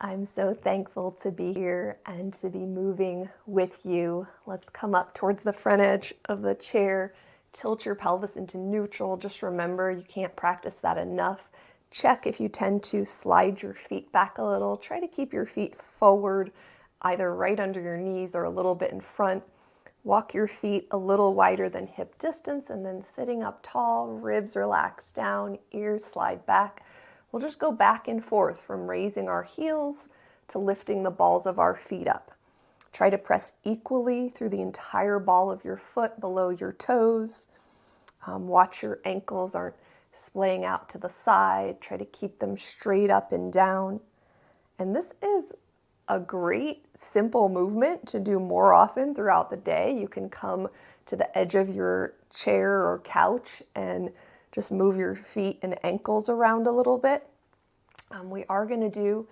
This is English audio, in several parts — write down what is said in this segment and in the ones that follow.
I'm so thankful to be here and to be moving with you. Let's come up towards the front edge of the chair. Tilt your pelvis into neutral. Just remember, you can't practice that enough. Check if you tend to slide your feet back a little. Try to keep your feet forward, either right under your knees or a little bit in front. Walk your feet a little wider than hip distance, and then sitting up tall, ribs relax down, ears slide back. We'll just go back and forth from raising our heels to lifting the balls of our feet up. Try to press equally through the entire ball of your foot below your toes. Watch your ankles aren't splaying out to the side. Try to keep them straight up and down. And this is a great simple movement to do more often throughout the day. You can come to the edge of your chair or couch and just move your feet and ankles around a little bit. We are going to do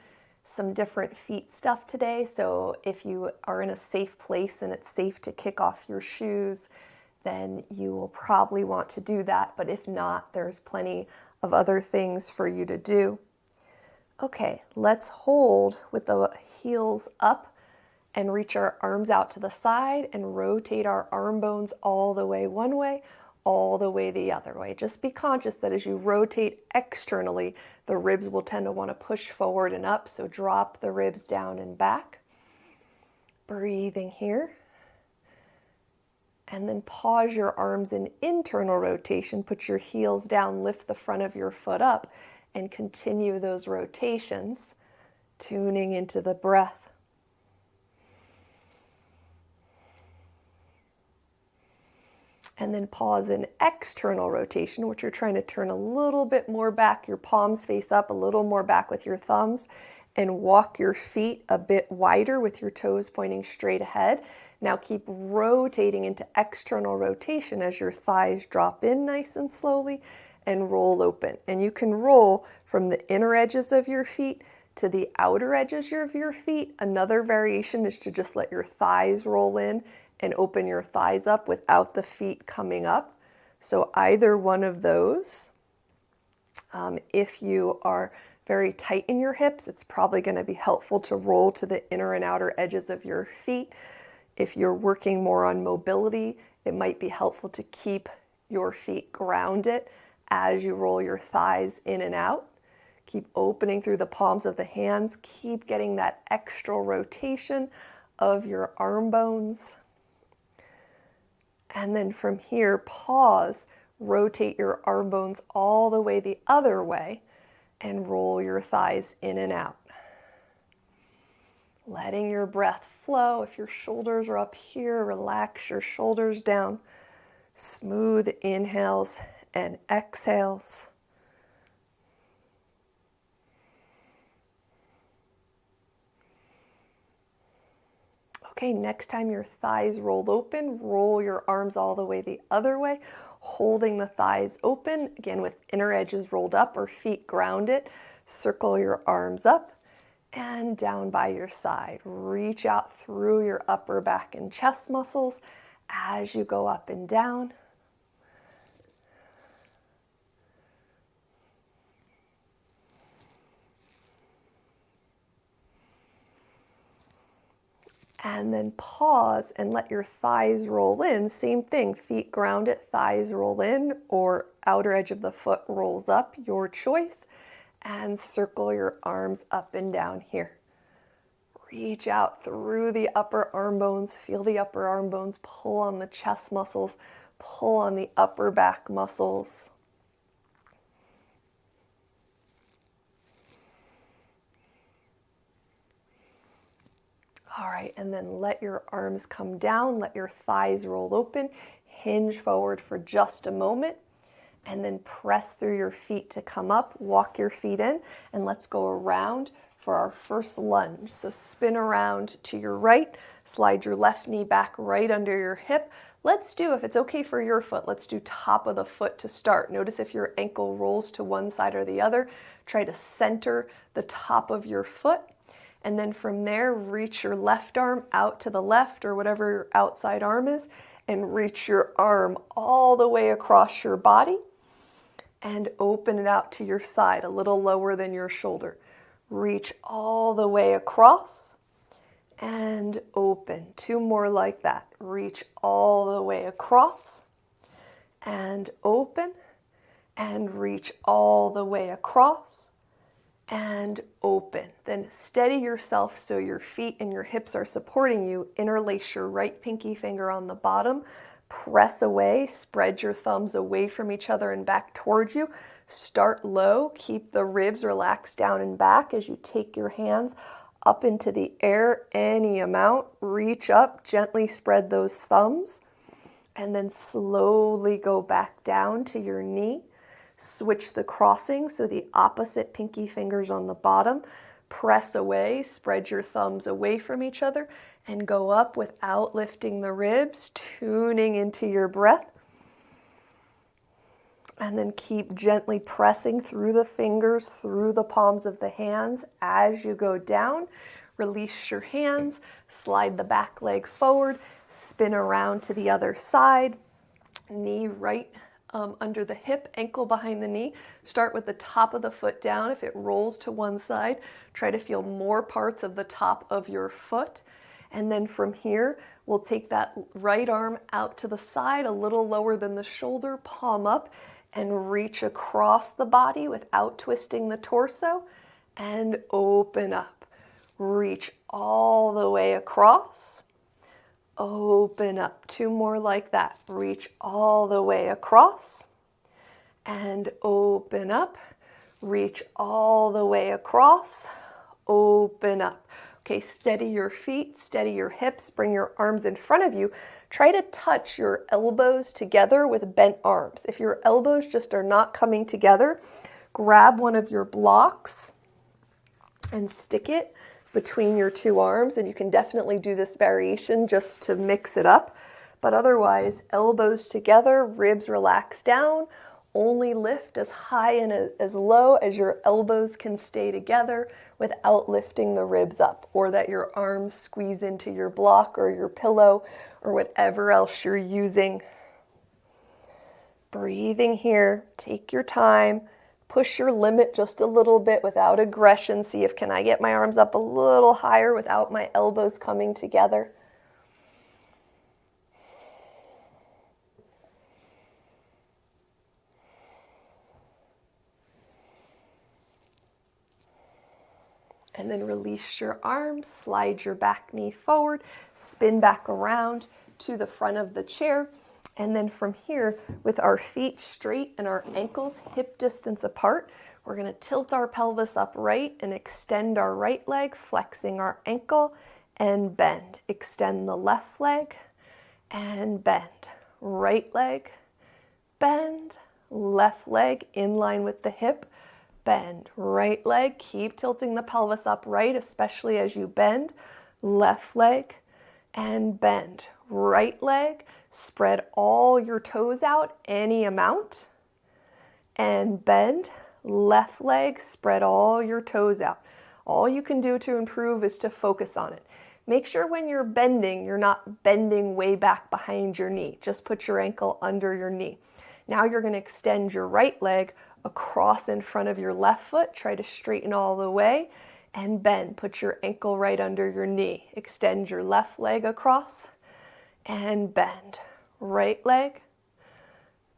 some different feet stuff today, so if you are in a safe place and it's safe to kick off your shoes, then you will probably want to do that, but if not, there's plenty of other things for you to do. Okay, let's hold with the heels up and reach our arms out to the side and rotate our arm bones all the way one way, all the way the other way. Just be conscious that as you rotate externally, the ribs will tend to want to push forward and up, so drop the ribs down and back. Breathing here. And then pause your arms in internal rotation. Put your heels down, lift the front of your foot up, and continue those rotations, tuning into the breath. And then pause in external rotation, which you're trying to turn a little bit more back, your palms face up, a little more back with your thumbs, and walk your feet a bit wider with your toes pointing straight ahead. Now keep rotating into external rotation as your thighs drop in nice and slowly and roll open. And you can roll from the inner edges of your feet to the outer edges of your feet. Another variation is to just let your thighs roll in and open your thighs up without the feet coming up. So either one of those. If you are very tight in your hips, it's probably going to be helpful to roll to the inner and outer edges of your feet. If you're working more on mobility, it might be helpful to keep your feet grounded as you roll your thighs in and out. Keep opening through the palms of the hands. Keep getting that extra rotation of your arm bones. And then from here, pause, rotate your arm bones all the way the other way, and roll your thighs in and out. Letting your breath flow. If your shoulders are up here, relax your shoulders down. Smooth inhales and exhales. Okay, next time your thighs rolled open, roll your arms all the way the other way, holding the thighs open, again with inner edges rolled up or feet grounded. Circle your arms up and down by your side. Reach out through your upper back and chest muscles as you go up and down. And then pause and let your thighs roll in. Same thing, feet grounded, thighs roll in, or outer edge of the foot rolls up, your choice. And circle your arms up and down here. Reach out through the upper arm bones. Feel the upper arm bones pull on the chest muscles, pull on the upper back muscles. All right, and then let your arms come down, let your thighs roll open, hinge forward for just a moment, and then press through your feet to come up, walk your feet in, and let's go around for our first lunge. So spin around to your right, slide your left knee back right under your hip. Let's do, if it's okay for your foot, let's do top of the foot to start. Notice if your ankle rolls to one side or the other, try to center the top of your foot. And then from there, reach your left arm out to the left or whatever your outside arm is, and reach your arm all the way across your body and open it out to your side, a little lower than your shoulder. reach all the way across, and open. 2 more like that. Reach all the way across, and open, and reach all the way across, and open. Then steady yourself so your feet and your hips are supporting you. Interlace your right pinky finger on the bottom. Press away, spread your thumbs away from each other and back towards you. Start low, keep the ribs relaxed down and back as you take your hands up into the air, any amount. Reach up, gently spread those thumbs, and then slowly go back down to your knee. Switch the crossing, so the opposite pinky fingers on the bottom. Press away, spread your thumbs away from each other, and go up without lifting the ribs, tuning into your breath. And then keep gently pressing through the fingers, through the palms of the hands as you go down. Release your hands, slide the back leg forward, spin around to the other side. Knee right under the hip, ankle behind the knee. Start with the top of the foot down. If it rolls to one side, try to feel more parts of the top of your foot. And then from here, we'll take that right arm out to the side, a little lower than the shoulder, palm up, and reach across the body without twisting the torso, and open up. Reach all the way across. Open up. 2 more like that. Reach all the way across, and open up. Reach all the way across, open up. Okay, steady your feet, steady your hips, bring your arms in front of you. Try to touch your elbows together with bent arms. If your elbows just are not coming together, grab one of your blocks and stick it between your 2 arms, and you can definitely do this variation just to mix it up. But otherwise, elbows together, ribs relax down, only lift as high and as low as your elbows can stay together without lifting the ribs up, or that your arms squeeze into your block or your pillow or whatever else you're using. Breathing here, take your time. Push your limit just a little bit without aggression. See if can I get my arms up a little higher without my elbows coming together. And then release your arms, slide your back knee forward, spin back around to the front of the chair. And then from here, with our feet straight and our ankles hip distance apart, we're going to tilt our pelvis upright and extend our right leg, flexing our ankle and bend. Extend the left leg and bend. Right leg, bend. Left leg in line with the hip, bend. Right leg, keep tilting the pelvis upright, especially as you bend. Left leg and bend. Right leg, spread all your toes out, any amount, and bend. Left leg, spread all your toes out. All you can do to improve is to focus on it. Make sure when you're bending, you're not bending way back behind your knee. Just put your ankle under your knee. Now you're going to extend your right leg across in front of your left foot. Try to straighten all the way and bend. Put your ankle right under your knee. Extend your left leg across and bend. Right leg,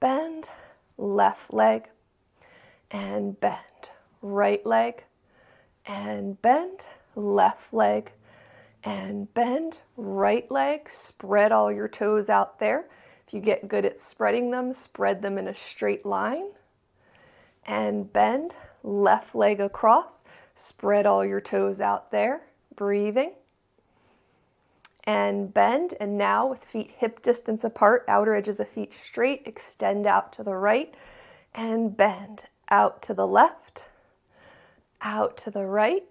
bend. Left leg and bend. Right leg and bend. Left leg and bend. Right leg, spread all your toes out there. If you get good at spreading them, spread them in a straight line. And bend. Left leg across, spread all your toes out there. Breathing. And bend. And now with feet hip distance apart, outer edges of feet straight, extend out to the right and bend. Out to the left, out to the right,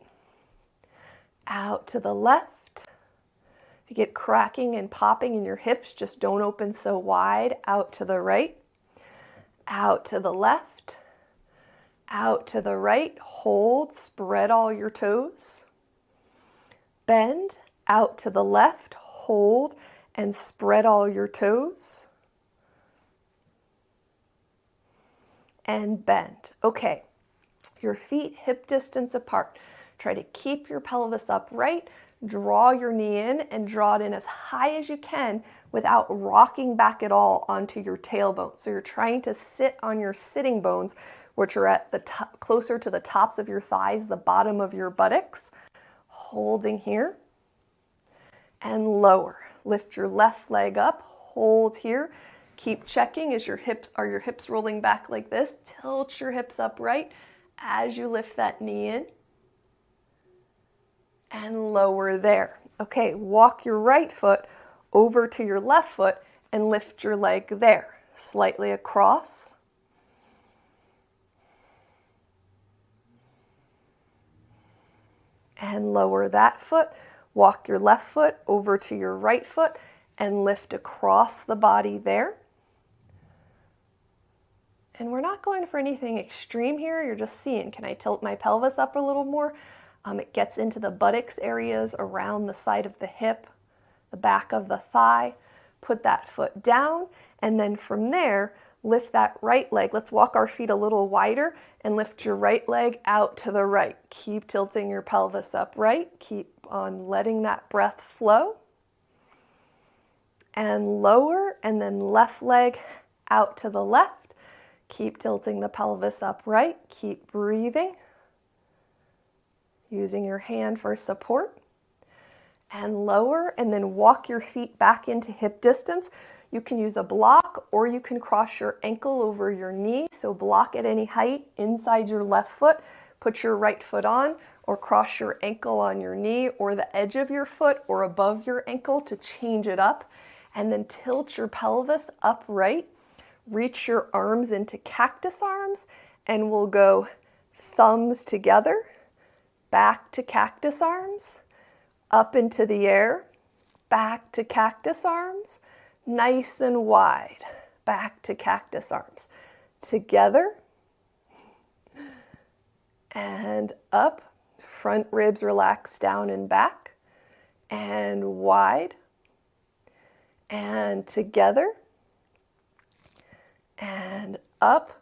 out to the left. If you get cracking and popping in your hips, just don't open so wide. Out to the right, out to the left, out to the right. Hold, spread all your toes. Bend, out to the left, hold, and spread all your toes. And bend. Okay, your feet hip distance apart. Try to keep your pelvis upright, draw your knee in and draw it in as high as you can without rocking back at all onto your tailbone. So you're trying to sit on your sitting bones, which are at the top, closer to the tops of your thighs, the bottom of your buttocks. Holding here and lower. Lift your left leg up, hold here. Keep checking as your hips rolling back like this. Tilt your hips upright as you lift that knee in and lower there. Okay, walk your right foot over to your left foot and lift your leg there, slightly across. And lower that foot. Walk your left foot over to your right foot and lift across the body there. And we're not going for anything extreme here. You're just seeing, can I tilt my pelvis up a little more? It gets into the buttocks areas around the side of the hip, the back of the thigh. Put that foot down, and then from there, lift that right leg. Let's walk our feet a little wider and lift your right leg out to the right. Keep tilting your pelvis upright. Keep on letting that breath flow. And lower, and then left leg out to the left. Keep tilting the pelvis upright. Keep breathing. Using your hand for support. And lower, and then walk your feet back into hip distance. You can use a block or you can cross your ankle over your knee. So block at any height inside your left foot. Put your right foot on or cross your ankle on your knee or the edge of your foot or above your ankle to change it up. And then tilt your pelvis upright. Reach your arms into cactus arms and we'll go thumbs together, back to cactus arms, up into the air, back to cactus arms, nice and wide, back to cactus arms, together, and up, front ribs relax down and back, and wide, and together, and up,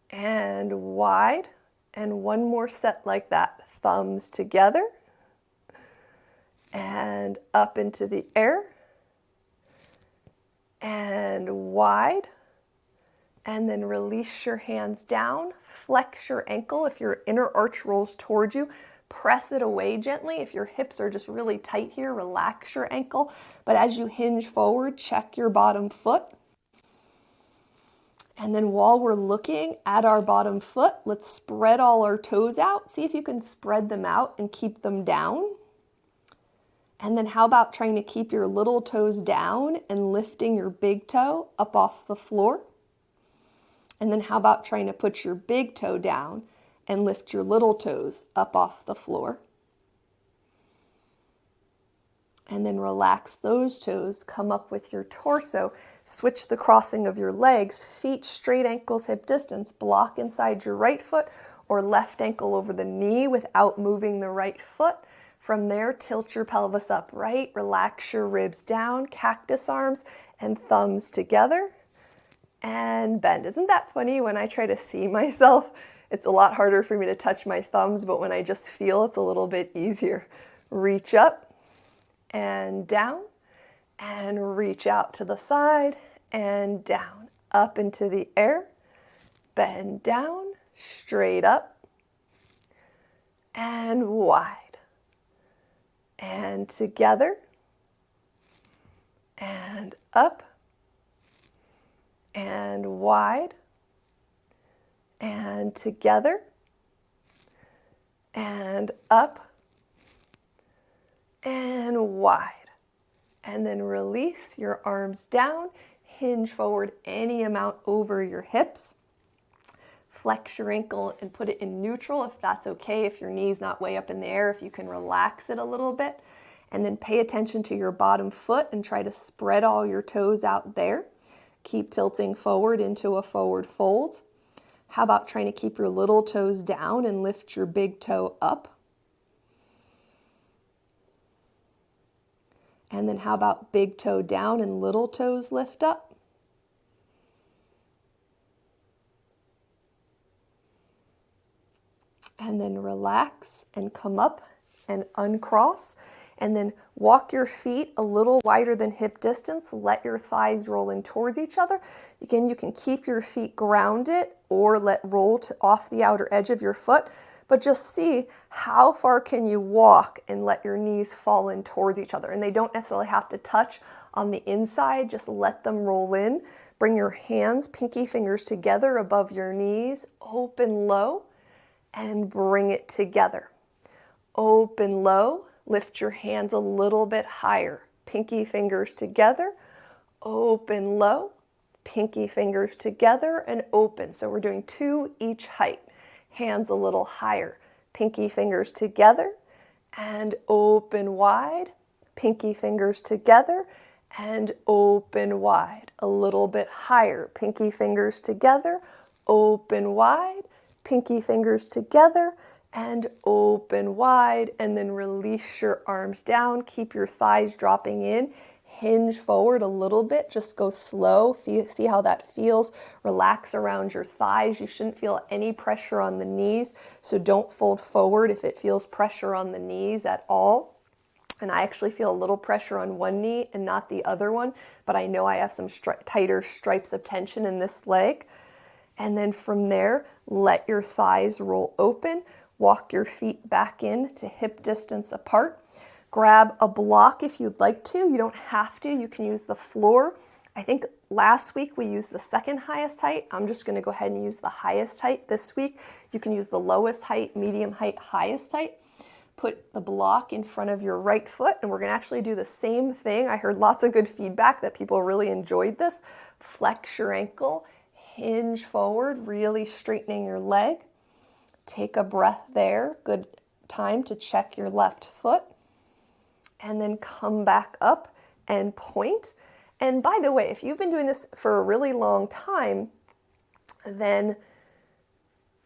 and wide, and one more set like that, thumbs together, and up into the air, and wide, and then release your hands down, flex your ankle. If your inner arch rolls towards you, press it away gently. If your hips are just really tight here, relax your ankle. But as you hinge forward, check your bottom foot. And then while we're looking at our bottom foot, let's spread all our toes out. See if you can spread them out and keep them down. And then how about trying to keep your little toes down and lifting your big toe up off the floor? And then how about trying to put your big toe down and lift your little toes up off the floor? And then relax those toes, come up with your torso, switch the crossing of your legs, feet straight, ankles hip distance, block inside your right foot or left ankle over the knee without moving the right foot. From there, tilt your pelvis upright, relax your ribs down, cactus arms and thumbs together, and bend. Isn't that funny? When I try to see myself, it's a lot harder for me to touch my thumbs, but when I just feel, it's a little bit easier. Reach up and down, and reach out to the side and down, up into the air, bend down, straight up, and wide. And together, and up, and wide, and together, and up, and wide. And then release your arms down, hinge forward any amount over your hips. Flex your ankle and put it in neutral if that's okay, if your knee's not way up in the air, if you can relax it a little bit. And then pay attention to your bottom foot and try to spread all your toes out there. Keep tilting forward into a forward fold. How about trying to keep your little toes down and lift your big toe up? And then how about big toe down and little toes lift up? and then relax and come up and uncross, and then walk your feet a little wider than hip distance. Let your thighs roll in towards each other. Again, you can keep your feet grounded or let roll off the outer edge of your foot, but just see how far can you walk and let your knees fall in towards each other. And they don't necessarily have to touch on the inside, just let them roll in. Bring your hands, pinky fingers together above your knees, open low, and bring it together. Open low, lift your hands a little bit higher. Pinky fingers together, open low, pinky fingers together and open. So we're doing 2 each height. Hands a little higher. Pinky fingers together and open wide. Pinky fingers together and open wide. A little bit higher. Pinky fingers together, open wide. Pinky fingers together and open wide, and then release your arms down. Keep your thighs dropping in. Hinge forward a little bit. Just go slow. See how that feels. Relax around your thighs. You shouldn't feel any pressure on the knees, so don't fold forward if it feels pressure on the knees at all. And I actually feel a little pressure on one knee and not the other one, but I know I have some tighter stripes of tension in this leg. And then from there, let your thighs roll open. Walk your feet back in to hip distance apart. Grab a block if you'd like to. You don't have to. You can use the floor. I think last week we used the second highest height. I'm just going to go ahead and use the highest height this week. You can use the lowest height, medium height, highest height. Put the block in front of your right foot, and we're going to actually do the same thing. I heard lots of good feedback that people really enjoyed this. Flex your ankle. Hinge forward, really straightening your leg. Take a breath there. Good time to check your left foot. And then come back up and point. And by the way, if you've been doing this for a really long time, then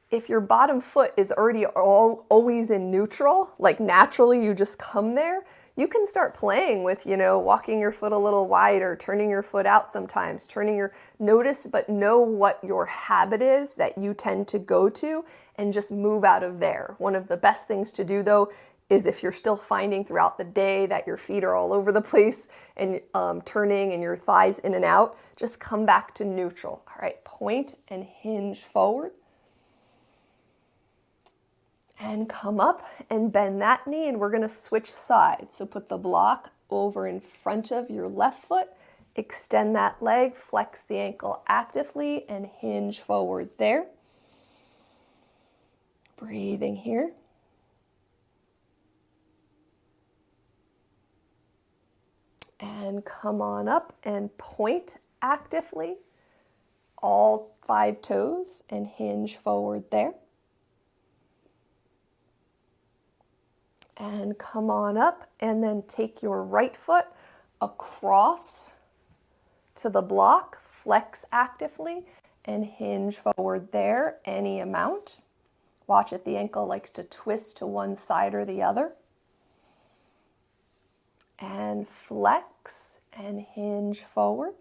if your bottom foot is already always in neutral, like naturally you just come there, you can start playing with, walking your foot a little wider, turning your foot out sometimes, notice, but know what your habit is that you tend to go to and just move out of there. One of the best things to do though is if you're still finding throughout the day that your feet are all over the place and turning and your thighs in and out, just come back to neutral. All right, point and hinge forward. And come up and bend that knee, and we're going to switch sides. So put the block over in front of your left foot, extend that leg, flex the ankle actively, and hinge forward there. Breathing here. And come on up and point actively, all 5 toes, and hinge forward there. And come on up, and then take your right foot across to the block, flex actively, and hinge forward there any amount. Watch if the ankle likes to twist to one side or the other. And flex and hinge forward.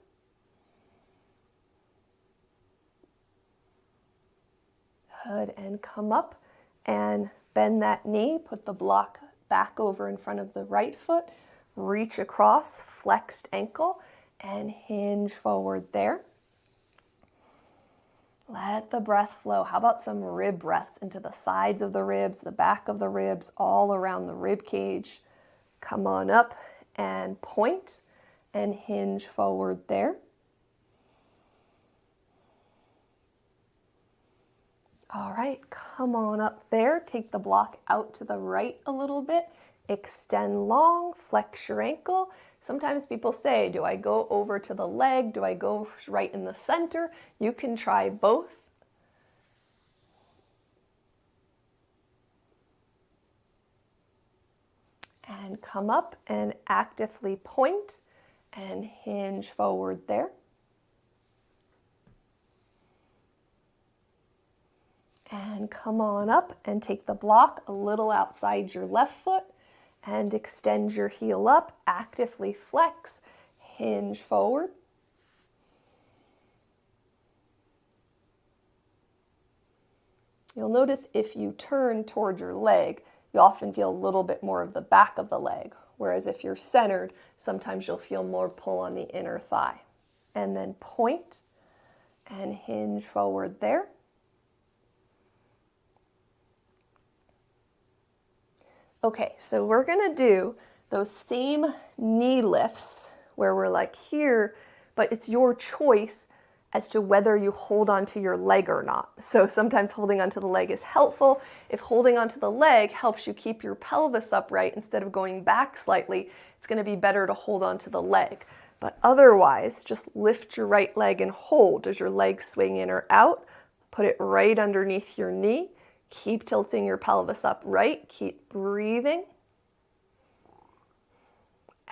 Good, and come up and bend that knee, put the block back over in front of the right foot, reach across, flexed ankle, and hinge forward there. Let the breath flow. How about some rib breaths into the sides of the ribs, the back of the ribs, all around the rib cage. Come on up and point and hinge forward there. All right, come on up there. Take the block out to the right a little bit. Extend long, flex your ankle. Sometimes people say, do I go over to the leg? Do I go right in the center? You can try both. And come up and actively point and hinge forward there. And come on up and take the block a little outside your left foot and extend your heel up, actively flex, hinge forward. You'll notice if you turn toward your leg, you often feel a little bit more of the back of the leg, whereas if you're centered, sometimes you'll feel more pull on the inner thigh. And then point and hinge forward there. Okay, so we're gonna do those same knee lifts where we're like here, but it's your choice as to whether you hold onto your leg or not. So sometimes holding onto the leg is helpful. If holding onto the leg helps you keep your pelvis upright instead of going back slightly, it's gonna be better to hold onto the leg. But otherwise, just lift your right leg and hold. Does your leg swing in or out? Put it right underneath your knee. Keep tilting your pelvis upright. Keep breathing.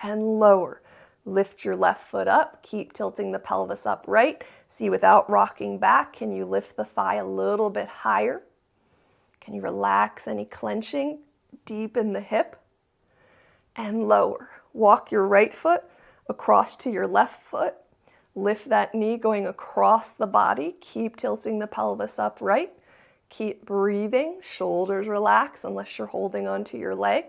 And lower. Lift your left foot up. Keep tilting the pelvis upright. See, without rocking back, can you lift the thigh a little bit higher? Can you relax any clenching? Deepen the hip. And lower. Walk your right foot across to your left foot. Lift that knee going across the body. Keep tilting the pelvis upright. Keep breathing. Shoulders relax unless you're holding onto your leg.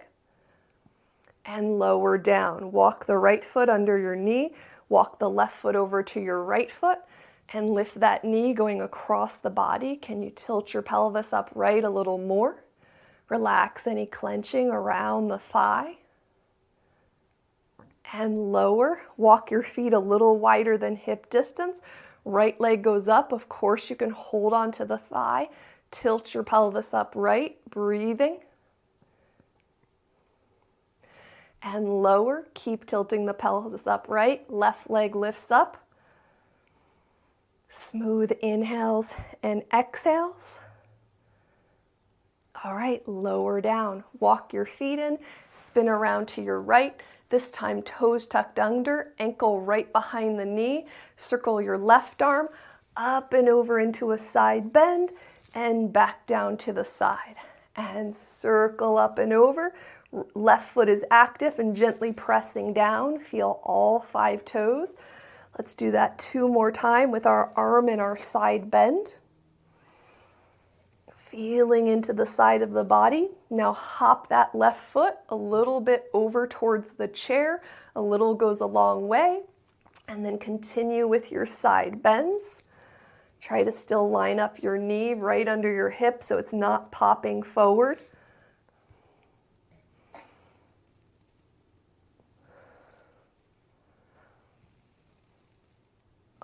And lower down. Walk the right foot under your knee. Walk the left foot over to your right foot and lift that knee going across the body. Can you tilt your pelvis upright a little more? Relax any clenching around the thigh. And lower. Walk your feet a little wider than hip distance. Right leg goes up. Of course, you can hold onto the thigh. Tilt your pelvis upright. Breathing. And lower. Keep tilting the pelvis upright. Left leg lifts up. Smooth inhales and exhales. All right, lower down. Walk your feet in. Spin around to your right. This time toes tucked under, ankle right behind the knee. Circle your left arm up and over into a side bend and back down to the side. And circle up and over. Left foot is active and gently pressing down. Feel all 5 toes. Let's do that 2 more times with our arm in our side bend. Feeling into the side of the body. Now hop that left foot a little bit over towards the chair. A little goes a long way. And then continue with your side bends. Try to still line up your knee right under your hip so it's not popping forward.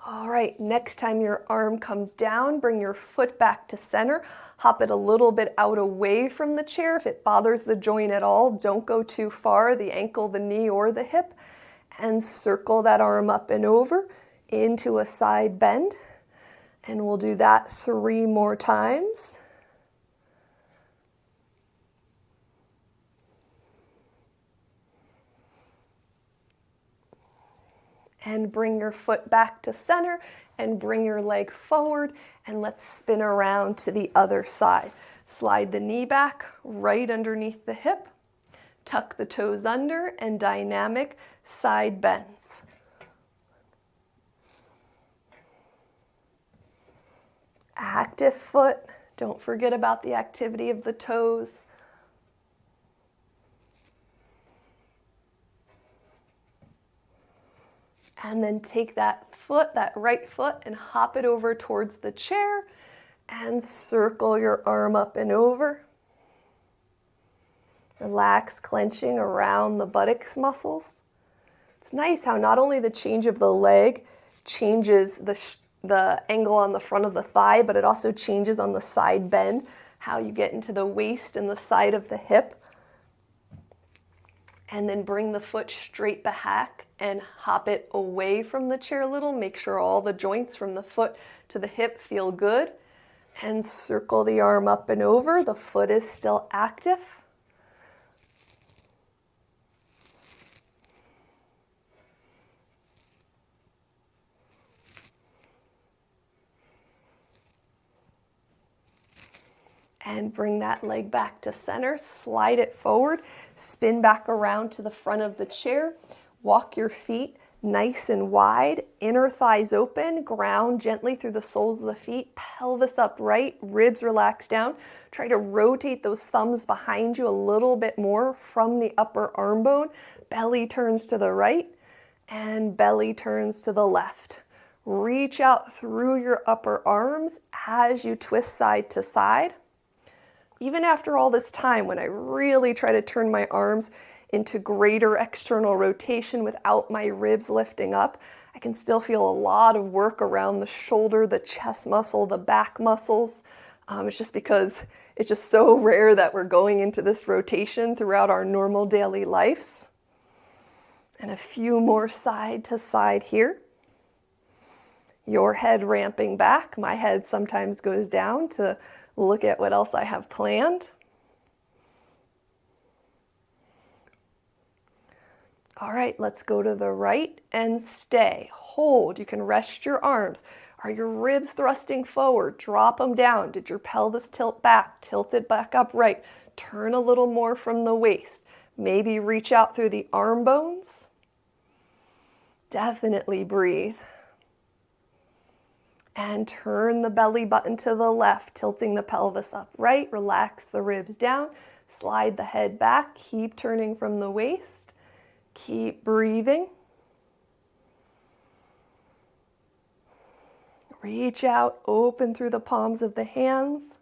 All right, next time your arm comes down, bring your foot back to center. Hop it a little bit out away from the chair. If it bothers the joint at all, don't go too far, the ankle, the knee, or the hip. And circle that arm up and over into a side bend. And we'll do that 3 more times. And bring your foot back to center and bring your leg forward and let's spin around to the other side. Slide the knee back right underneath the hip, tuck the toes under and dynamic side bends. Active foot, don't forget about the activity of the toes. And then take that foot, that right foot, and hop it over towards the chair and circle your arm up and over. Relax, clenching around the buttocks muscles. It's nice how not only the change of the leg changes the angle on the front of the thigh, but it also changes on the side bend, how you get into the waist and the side of the hip. And then bring the foot straight back and hop it away from the chair a little. Make sure all the joints from the foot to the hip feel good. And circle the arm up and over. The foot is still active. And bring that leg back to center, slide it forward, spin back around to the front of the chair, walk your feet nice and wide, inner thighs open, ground gently through the soles of the feet, pelvis upright, ribs relax down. Try to rotate those thumbs behind you a little bit more from the upper arm bone. Belly turns to the right and belly turns to the left. Reach out through your upper arms as you twist side to side. Even after all this time, when I really try to turn my arms into greater external rotation without my ribs lifting up, I can still feel a lot of work around the shoulder, the chest muscle, the back muscles. It's just because it's just so rare that we're going into this rotation throughout our normal daily lives. And a few more side to side here. Your head ramping back. My head sometimes goes down to look at what else I have planned. All right, let's go to the right and stay. Hold. You can rest your arms. Are your ribs thrusting forward? Drop them down. Did your pelvis tilt back? Tilt it back upright. Turn a little more from the waist. Maybe reach out through the arm bones. Definitely breathe. And turn the belly button to the left, tilting the pelvis upright. Relax the ribs down. Slide the head back. Keep turning from the waist. Keep breathing. Reach out, open through the palms of the hands.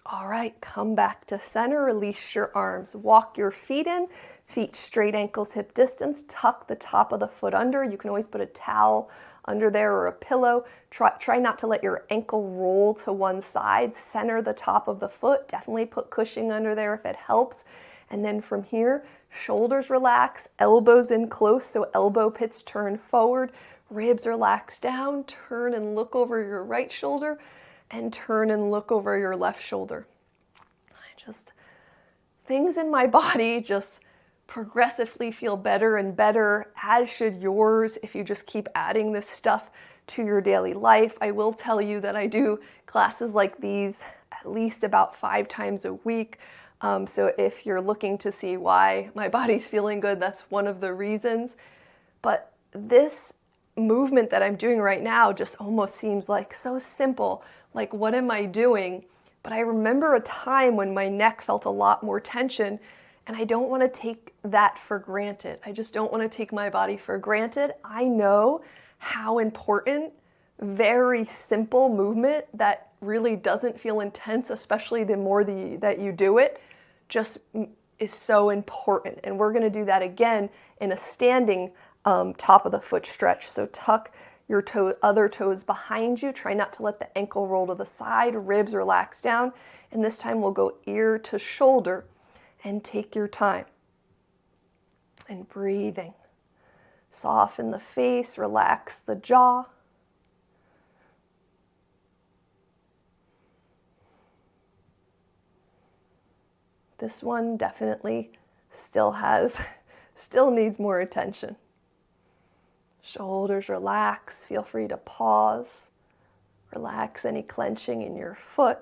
All right, come back to center, release your arms. Walk your feet in, feet straight, ankles hip distance. Tuck the top of the foot under. You can always put a towel under there or a pillow. Try not to let your ankle roll to one side. Center the top of the foot. Definitely put cushioning under there if it helps. And then from here, shoulders relax, elbows in close, so elbow pits turn forward, ribs relax down, turn and look over your right shoulder, and turn and look over your left shoulder. Things in my body just progressively feel better and better, as should yours if you just keep adding this stuff to your daily life. I will tell you that I do classes like these at least about 5 times a week. So if you're looking to see why my body's feeling good, that's one of the reasons. But this movement that I'm doing right now just almost seems like so simple. Like, what am I doing? But I remember a time when my neck felt a lot more tension, and I don't want to take that for granted. I just don't want to take my body for granted. I know how important very simple movement that really doesn't feel intense, especially the more that you do it, just is so important. And we're going to do that again in a standing top of the foot stretch. So tuck your other toes behind you. Try not to let the ankle roll to the side. Ribs relax down. And this time we'll go ear to shoulder and take your time. And breathing. Soften the face, relax the jaw. This one definitely still needs more attention. Shoulders relax. Feel free to pause. Relax any clenching in your foot.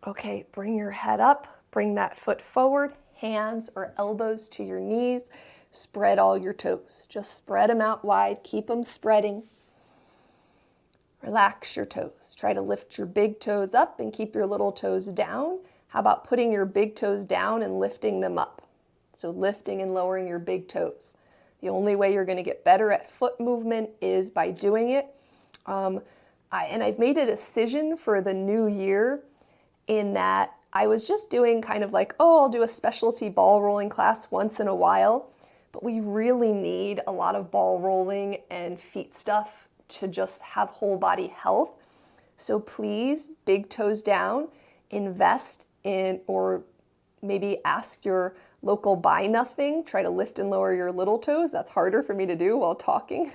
Okay, bring your head up. Bring that foot forward. Hands or elbows to your knees. Spread all your toes. Just spread them out wide. Keep them spreading. Relax your toes. Try to lift your big toes up and keep your little toes down. How about putting your big toes down and lifting them up? So lifting and lowering your big toes. The only way you're going to get better at foot movement is by doing it. I've made a decision for the new year in that I was just doing kind of like, I'll do a specialty ball rolling class once in a while. But we really need a lot of ball rolling and feet stuff to just have whole body health. So please, big toes down, invest in, or maybe ask your local buy nothing. Try to lift and lower your little toes. That's harder for me to do while talking.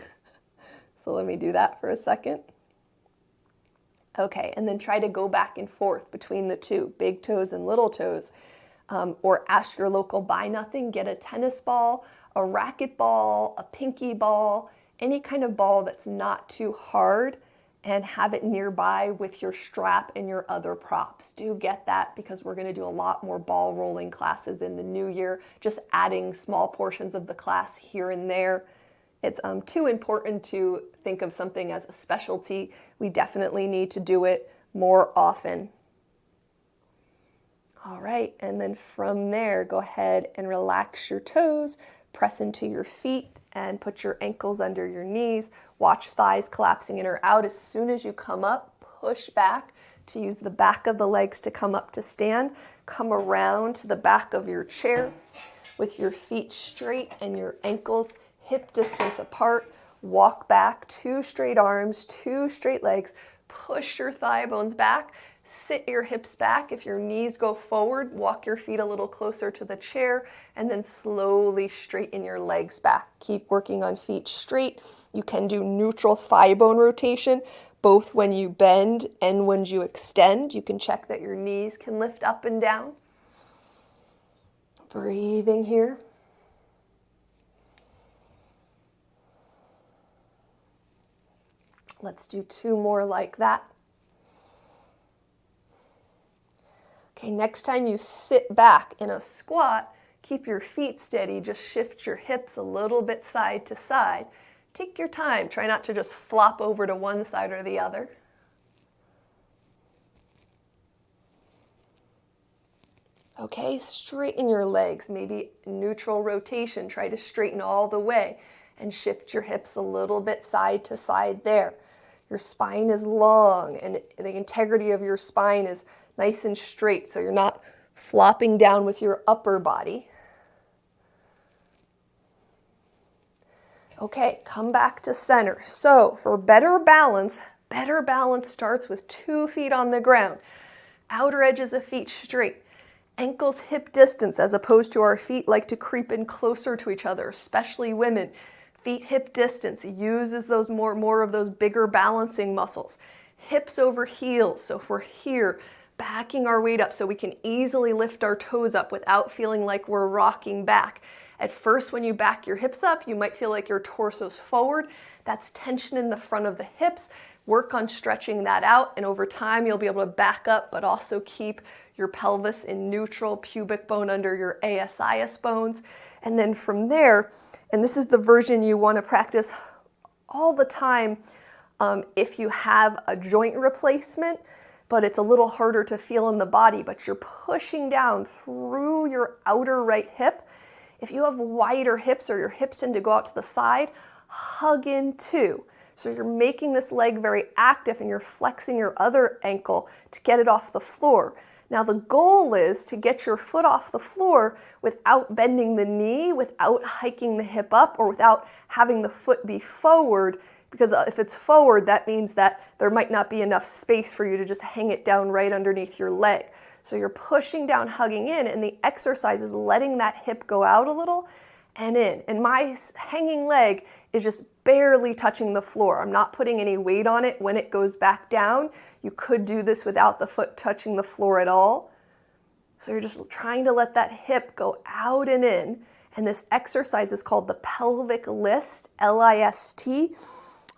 So let me do that for a second. Okay, and then try to go back and forth between the two, big toes and little toes. Or ask your local buy nothing, get a tennis ball, a racket ball, a pinky ball, any kind of ball that's not too hard, and have it nearby with your strap and your other props. Do get that, because we're going to do a lot more ball rolling classes in the new year, just adding small portions of the class here and there. It's too important to think of something as a specialty. We definitely need to do it more often. All right, and then from there, go ahead and relax your toes, press into your feet, and put your ankles under your knees. Watch thighs collapsing in or out. As soon as you come up, push back to use the back of the legs to come up to stand. Come around to the back of your chair with your feet straight and your ankles hip distance apart. Walk back, 2 straight arms, 2 straight legs. Push your thigh bones back. Sit your hips back. If your knees go forward, walk your feet a little closer to the chair, and then slowly straighten your legs back. Keep working on feet straight. You can do neutral thigh bone rotation, both when you bend and when you extend. You can check that your knees can lift up and down. Breathing here. Let's do 2 more like that. Okay, next time you sit back in a squat, keep your feet steady. Just shift your hips a little bit side to side. Take your time. Try not to just flop over to one side or the other. Okay, straighten your legs. Maybe neutral rotation. Try to straighten all the way and shift your hips a little bit side to side there. Your spine is long and the integrity of your spine is nice and straight, so you're not flopping down with your upper body. Okay, come back to center. So for better balance starts with 2 feet on the ground. Outer edges of feet straight. Ankles hip distance, as opposed to our feet like to creep in closer to each other, especially women. Feet hip distance uses those more of those bigger balancing muscles. Hips over heels. So if we're here, backing our weight up so we can easily lift our toes up without feeling like we're rocking back. At first, when you back your hips up, you might feel like your torso's forward. That's tension in the front of the hips. Work on stretching that out, and over time, you'll be able to back up, but also keep your pelvis in neutral, pubic bone under your ASIS bones. And then from there, and this is the version you want to practice all the time if you have a joint replacement, but it's a little harder to feel in the body, but you're pushing down through your outer right hip. If you have wider hips or your hips tend to go out to the side, hug in too. So you're making this leg very active and you're flexing your other ankle to get it off the floor. Now the goal is to get your foot off the floor without bending the knee, without hiking the hip up, or without having the foot be forward, because if it's forward, that means that there might not be enough space for you to just hang it down right underneath your leg. So you're pushing down, hugging in, and the exercise is letting that hip go out a little and in. And my hanging leg is just barely touching the floor. I'm not putting any weight on it when it goes back down. You could do this without the foot touching the floor at all. So you're just trying to let that hip go out and in. And this exercise is called the pelvic list, L-I-S-T.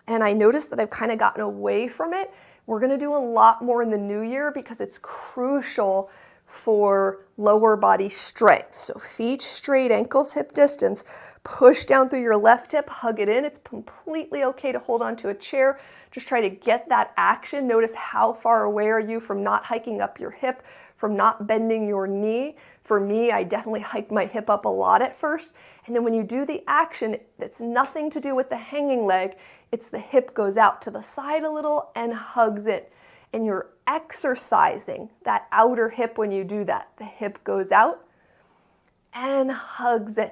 And I noticed that I've kind of gotten away from it. We're going to do a lot more in the new year because it's crucial for lower body strength. So feet straight, ankles hip distance, push down through your left hip, hug it in. It's completely okay to hold on to a chair. Just try to get that action. Notice how far away are you from not hiking up your hip, from not bending your knee. For me, I definitely hiked my hip up a lot at first. And then when you do the action, it's nothing to do with the hanging leg. It's the hip goes out to the side a little and hugs in. And you're exercising that outer hip when you do that. The hip goes out and hugs in.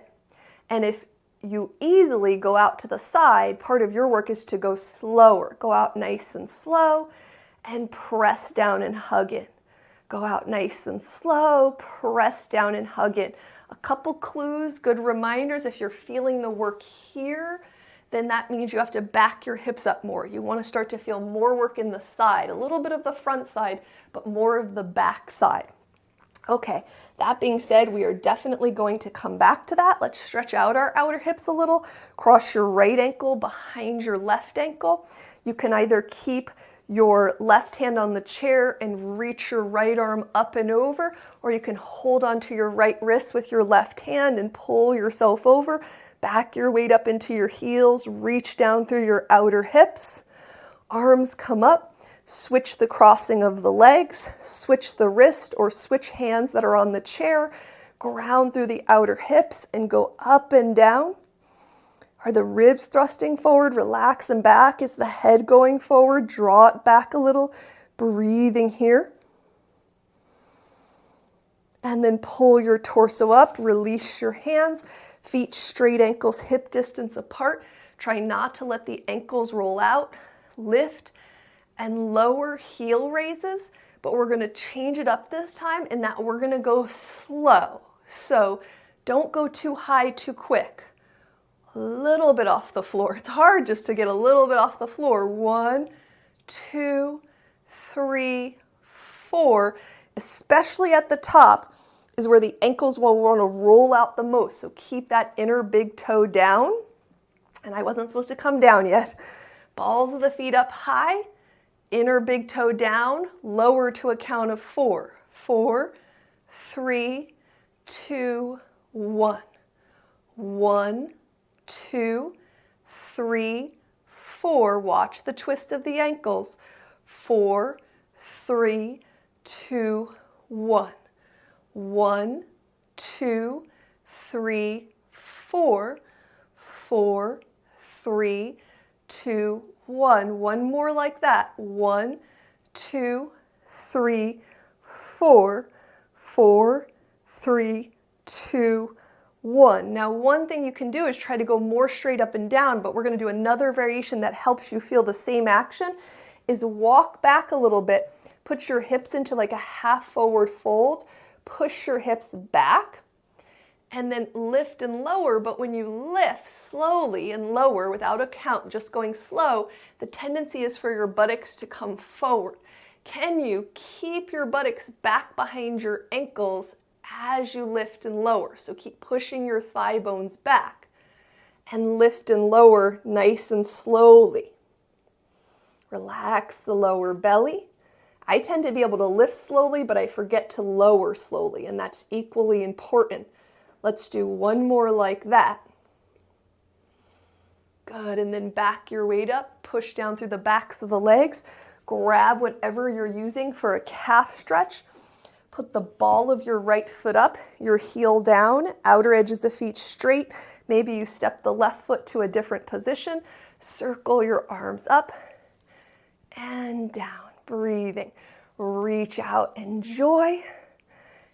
And if you easily go out to the side, part of your work is to go slower. Go out nice and slow and press down and hug in. Go out nice and slow, press down and hug in. A couple clues, good reminders. If you're feeling the work here, then that means you have to back your hips up more. You want to start to feel more work in the side, a little bit of the front side, but more of the back side. Okay, that being said, we are definitely going to come back to that. Let's stretch out our outer hips a little. Cross your right ankle behind your left ankle. You can either keep your left hand on the chair and reach your right arm up and over, or you can hold onto your right wrist with your left hand and pull yourself over. Back your weight up into your heels, reach down through your outer hips. Arms come up. Switch the crossing of the legs, switch the wrist or switch hands that are on the chair, ground through the outer hips and go up and down. Are the ribs thrusting forward? Relax them back. Is the head going forward? Draw it back a little, breathing here. And then pull your torso up, release your hands, feet straight, ankles hip distance apart. Try not to let the ankles roll out. Lift and lower heel raises, but we're going to change it up this time in that we're going to go slow. So don't go too high too quick. A little bit off the floor. It's hard just to get a little bit off the floor. 1, 2, 3, 4. Especially at the top is where the ankles will want to roll out the most. So keep that inner big toe down. And I wasn't supposed to come down yet. Balls of the feet up high. Inner big toe down, lower to a count of 4. 4, 3, 2, 1. 1, 2, 3, 4. Watch the twist of the ankles. 4, 3, 2, 1. 1, 2, 3, 4. 4, 3, 2, 1. One more like that. 1, 2, 3, 4. 4, 3, 2, 1. Now, one thing you can do is try to go more straight up and down, but we're going to do another variation that helps you feel the same action, is walk back a little bit. Put your hips into like a half forward fold. Push your hips back. And then lift and lower, but when you lift slowly and lower without a count, just going slow, the tendency is for your buttocks to come forward. Can you keep your buttocks back behind your ankles as you lift and lower? So keep pushing your thigh bones back and lift and lower nice and slowly. Relax the lower belly. I tend to be able to lift slowly, but I forget to lower slowly, and that's equally important. Let's do one more like that. Good, and then back your weight up, push down through the backs of the legs, grab whatever you're using for a calf stretch, put the ball of your right foot up, your heel down, outer edges of feet straight. Maybe you step the left foot to a different position, circle your arms up and down, breathing. Reach out, enjoy,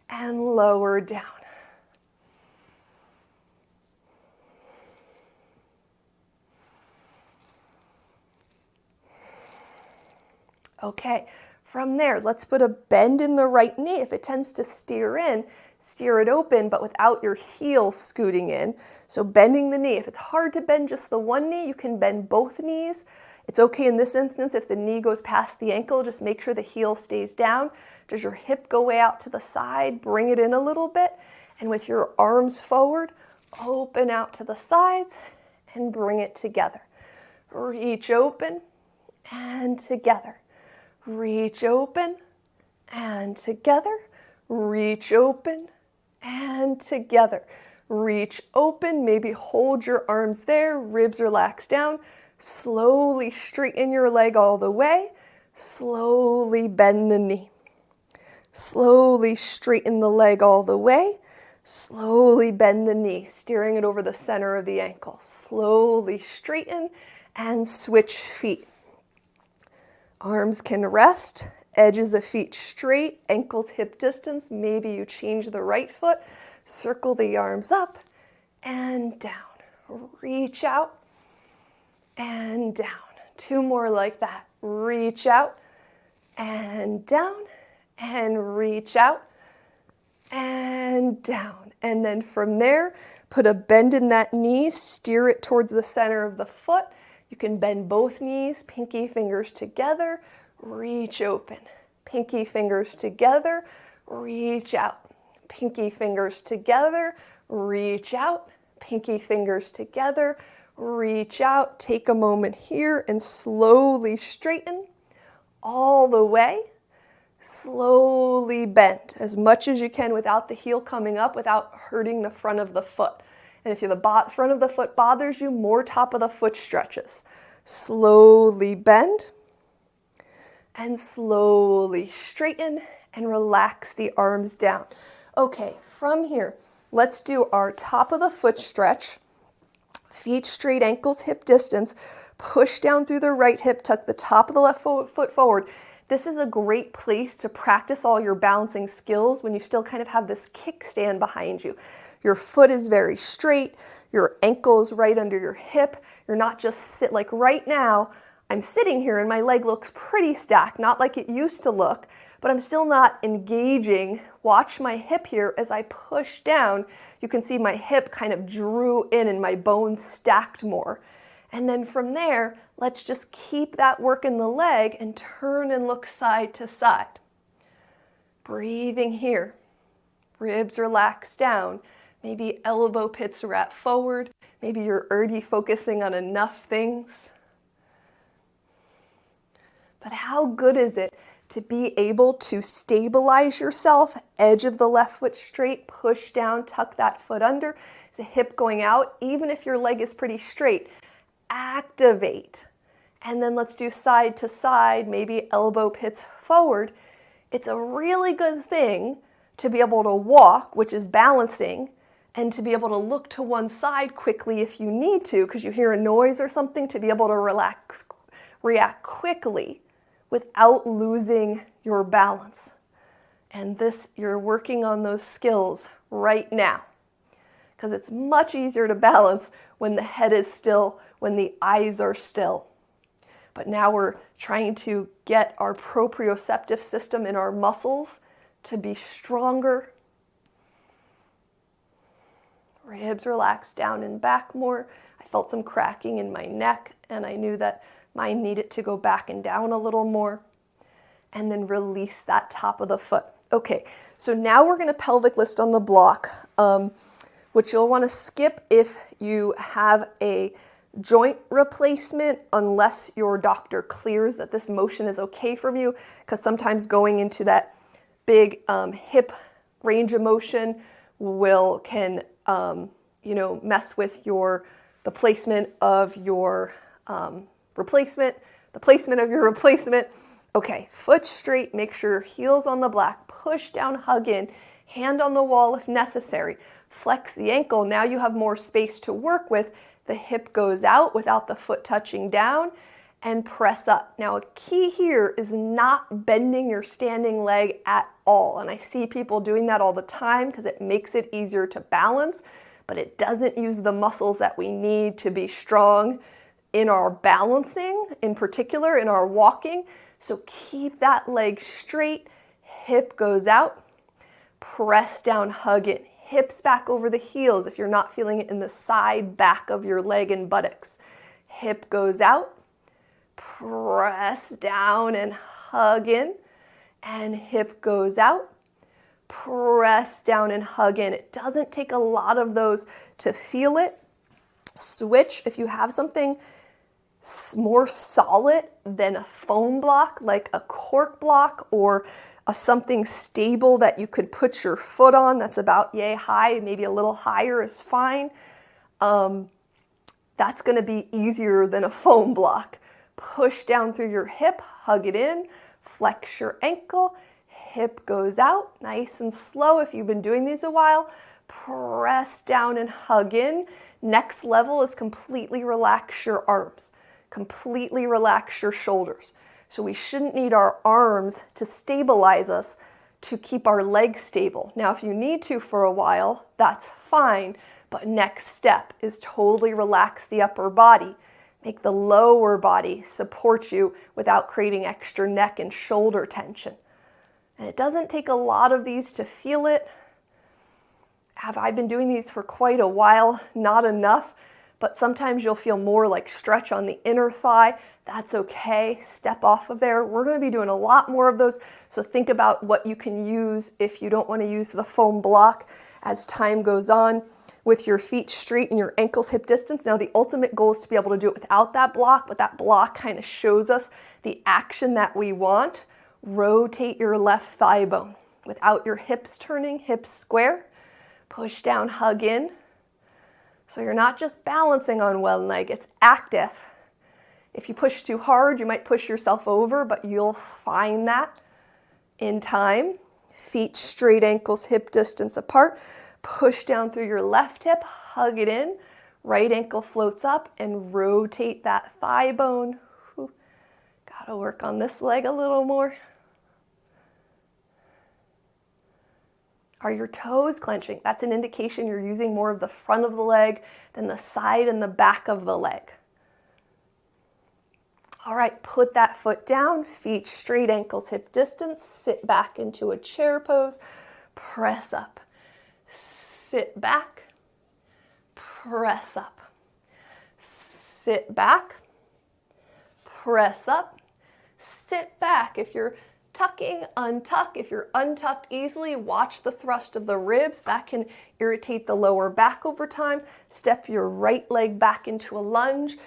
and lower down. Okay, from there, let's put a bend in the right knee. If it tends to steer in, steer it open, but without your heel scooting in. So bending the knee. If it's hard to bend just the one knee, you can bend both knees. It's okay in this instance if the knee goes past the ankle, just make sure the heel stays down. Does your hip go way out to the side? Bring it in a little bit. And with your arms forward, open out to the sides and bring it together. Reach open and together. Reach open and together. Reach open and together. Reach open, maybe hold your arms there, ribs relax down. Slowly straighten your leg all the way. Slowly bend the knee. Slowly straighten the leg all the way. Slowly bend the knee, steering it over the center of the ankle. Slowly straighten and switch feet. Arms can rest, edges of feet straight, ankles hip distance. Maybe you change the right foot, circle the arms up and down. Reach out and down. 2 more like that. Reach out and down and reach out and down. And then from there, put a bend in that knee, steer it towards the center of the foot. You can bend both knees, pinky fingers together, reach open. Pinky fingers together, reach out. pinky fingers together, reach out, pinky fingers together, reach out. Take a moment here and slowly straighten all the way. Slowly bend as much as you can without the heel coming up, without hurting the front of the foot. And if the front of the foot bothers you, more top of the foot stretches. Slowly bend and slowly straighten and relax the arms down. Okay, from here, let's do our top of the foot stretch. Feet straight, ankles hip distance. Push down through the right hip, tuck the top of the left foot forward. This is a great place to practice all your balancing skills when you still kind of have this kickstand behind you. Your foot is very straight, your ankle is right under your hip. You're not just like right now, I'm sitting here and my leg looks pretty stacked, not like it used to look, but I'm still not engaging. Watch my hip here as I push down. You can see my hip kind of drew in and my bones stacked more. And then from there, let's just keep that work in the leg and turn and look side to side. Breathing here. Ribs relax down. Maybe elbow pits wrap forward. Maybe you're already focusing on enough things. But how good is it to be able to stabilize yourself, edge of the left foot straight, push down, tuck that foot under. It's a hip going out, even if your leg is pretty straight. Activate. And then let's do side to side, maybe elbow pits forward. It's a really good thing to be able to walk, which is balancing, and to be able to look to one side quickly if you need to, because you hear a noise or something, to be able to react quickly without losing your balance. And this, you're working on those skills right now, because it's much easier to balance when the head is still, when the eyes are still. But now we're trying to get our proprioceptive system in our muscles to be stronger. Ribs relax down and back more. I felt some cracking in my neck, and I knew that mine needed to go back and down a little more. And then release that top of the foot. Okay, so now we're going to pelvic lift on the block, which you'll want to skip if you have a joint replacement, unless your doctor clears that this motion is okay for you, because sometimes going into that big hip range of motion can mess with the placement of your replacement. Okay, foot straight, make sure heels on the block, push down, hug in, hand on the wall if necessary. Flex the ankle, now you have more space to work with. The hip goes out without the foot touching down, and press up. Now a key here is not bending your standing leg at all. And I see people doing that all the time because it makes it easier to balance, but it doesn't use the muscles that we need to be strong in our balancing, in particular in our walking. So keep that leg straight, hip goes out, press down, hug it. Hips back over the heels if you're not feeling it in the side back of your leg and buttocks. Hip goes out, press down and hug in, and hip goes out, press down and hug in. It doesn't take a lot of those to feel it. Switch if you have something more solid than a foam block, like a cork block or something stable that you could put your foot on that's about yay high, maybe a little higher is fine. That's going to be easier than a foam block. Push down through your hip, hug it in, flex your ankle, hip goes out, nice and slow. If you've been doing these a while, press down and hug in. Next level is completely relax your arms, completely relax your shoulders. So we shouldn't need our arms to stabilize us to keep our legs stable. Now, if you need to for a while, that's fine. But next step is totally relax the upper body. Make the lower body support you without creating extra neck and shoulder tension. And it doesn't take a lot of these to feel it. Have I been doing these for quite a while? Not enough. but sometimes you'll feel more like stretch on the inner thigh. That's okay. Step off of there. We're going to be doing a lot more of those, so think about what you can use if you don't want to use the foam block as time goes on, with your feet straight and your ankles hip distance. Now the ultimate goal is to be able to do it without that block, but that block kind of shows us the action that we want. Rotate your left thigh bone without your hips turning, hips square. Push down, hug in. So you're not just balancing on one leg, it's active. If you push too hard, you might push yourself over, but you'll find that in time. Feet straight, ankles hip distance apart. Push down through your left hip, hug it in. Right ankle floats up and rotate that thigh bone. Gotta work on this leg a little more. Are your toes clenching? That's an indication you're using more of the front of the leg than the side and the back of the leg. All right, put that foot down, feet straight, ankles hip distance, sit back into a chair pose, press up. Sit back, press up. Sit back, press up, sit back. If you're tucking, untuck. If you're untucked easily, watch the thrust of the ribs. That can irritate the lower back over time. Step your right leg back into a lunge.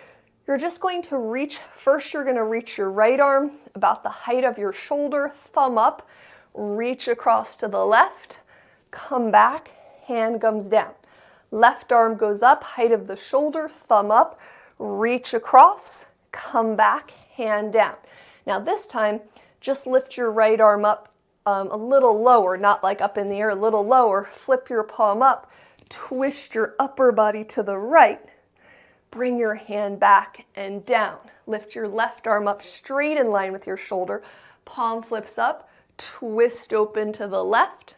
You're just going to reach, first you're going to reach your right arm about the height of your shoulder, thumb up, reach across to the left, come back, hand comes down. Left arm goes up, height of the shoulder, thumb up, reach across, come back, hand down. Now this time, just lift your right arm up a little lower, not like up in the air, a little lower. Flip your palm up, twist your upper body to the right, bring your hand back and down. Lift your left arm up straight in line with your shoulder, palm flips up, twist open to the left,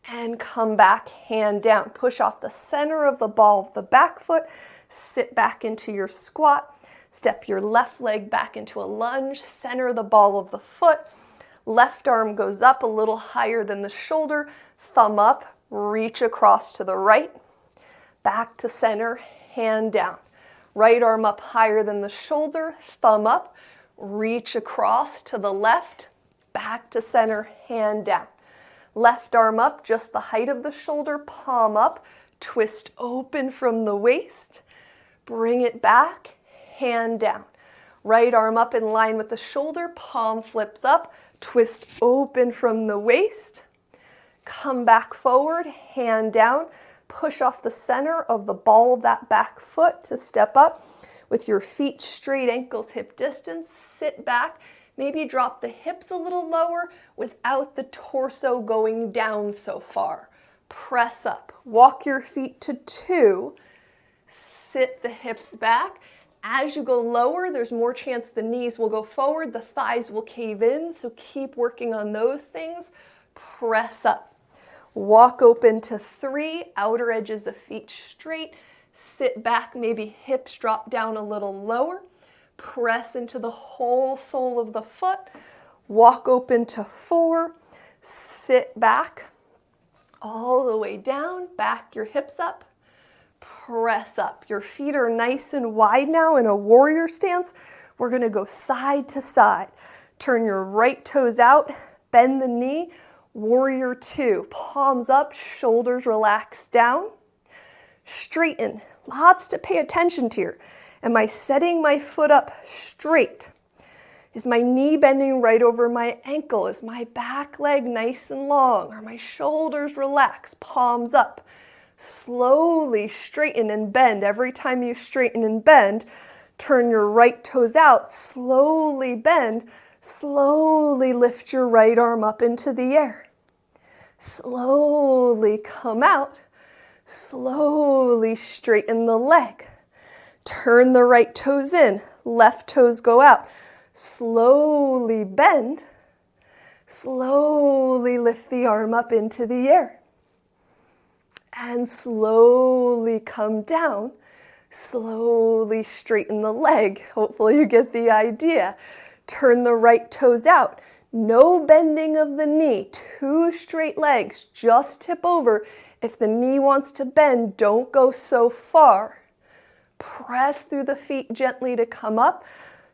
and come back, hand down. Push off the center of the ball of the back foot, sit back into your squat, step your left leg back into a lunge, center the ball of the foot, left arm goes up a little higher than the shoulder, thumb up, reach across to the right, back to center, hand down. Right arm up higher than the shoulder, thumb up, reach across to the left, back to center, hand down. Left arm up, just the height of the shoulder, palm up, twist open from the waist, bring it back, hand down. Right arm up in line with the shoulder, palm flips up, twist open from the waist, come back forward, hand down, push off the center of the ball of that back foot to step up with your feet straight, ankles hip distance, sit back, maybe drop the hips a little lower without the torso going down so far. Press up, walk your feet to 2, sit the hips back. As you go lower, there's more chance the knees will go forward, the thighs will cave in, so keep working on those things. Press up. Walk open to 3, outer edges of feet straight, sit back, maybe hips drop down a little lower, press into the whole sole of the foot, walk open to 4, sit back, all the way down, back your hips up, press up. Your feet are nice and wide now in a warrior stance. We're going to go side to side. Turn your right toes out, bend the knee, warrior 2. Palms up, shoulders relax down. Straighten. Lots to pay attention to here. Am I setting my foot up straight? Is my knee bending right over my ankle? Is my back leg nice and long? Are my shoulders relaxed? Palms up. Slowly straighten and bend. Every time you straighten and bend, turn your right toes out. Slowly bend. Slowly lift your right arm up into the air. Slowly come out. Slowly straighten the leg. Turn the right toes in. Left toes go out. Slowly bend. Slowly lift the arm up into the air. And slowly come down. Slowly straighten the leg. Hopefully you get the idea. Turn the right toes out. No bending of the knee. 2 straight legs. Just tip over. If the knee wants to bend, don't go so far. Press through the feet gently to come up.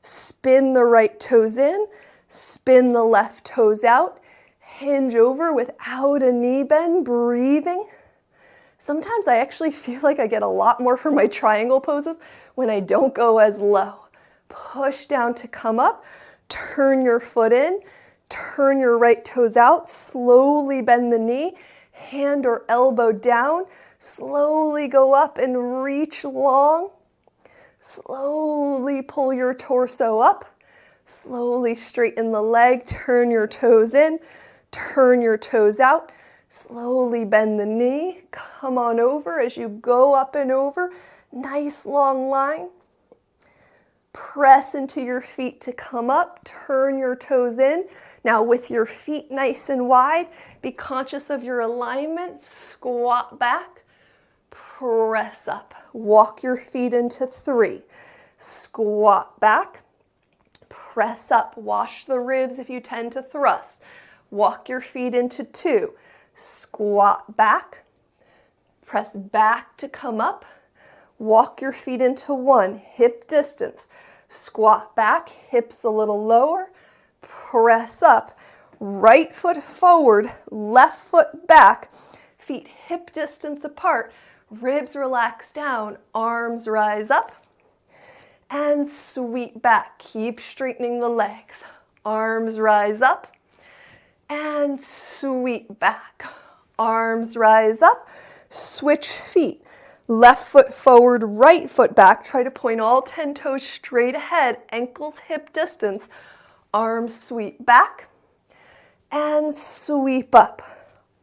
Spin the right toes in. Spin the left toes out. Hinge over without a knee bend, breathing. Sometimes I actually feel like I get a lot more from my triangle poses when I don't go as low. Push down to come up. Turn your foot in. Turn your right toes out. Slowly bend the knee. Hand or elbow down. Slowly go up and reach long. Slowly pull your torso up. Slowly straighten the leg. Turn your toes in. Turn your toes out. Slowly bend the knee. Come on over as you go up and over. Nice long line. Press into your feet to come up. Turn your toes in. Now with your feet nice and wide, be conscious of your alignment. Squat back. Press up. Walk your feet into 3. Squat back. Press up. Wash the ribs if you tend to thrust. Walk your feet into 2. Squat back. Press back to come up. Walk your feet into 1. Hip distance. Squat back. Hips a little lower. Press up. Right foot forward. Left foot back. Feet hip distance apart. Ribs relax down. Arms rise up. And sweep back. Keep straightening the legs. Arms rise up. And sweep back. Arms rise up. Switch feet. Left foot forward, right foot back. Try to point all 10 toes straight ahead. Ankles hip distance. Arms sweep back. And sweep up.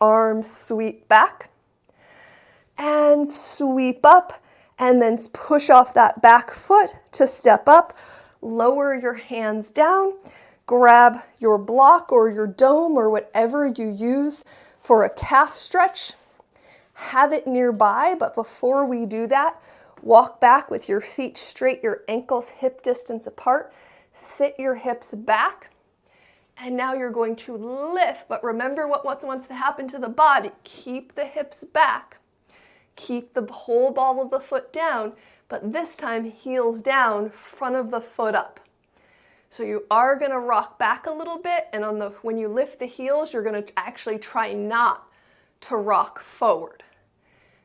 Arms sweep back. And sweep up. And then push off that back foot to step up. Lower your hands down. Grab your block or your dome or whatever you use for a calf stretch. Have it nearby, but before we do that, walk back with your feet straight, your ankles hip distance apart. Sit your hips back. And now you're going to lift, but remember what wants to happen to the body. Keep the hips back. Keep the whole ball of the foot down, but this time heels down, front of the foot up. So you are going to rock back a little bit, and when you lift the heels, you're going to actually try not to rock forward.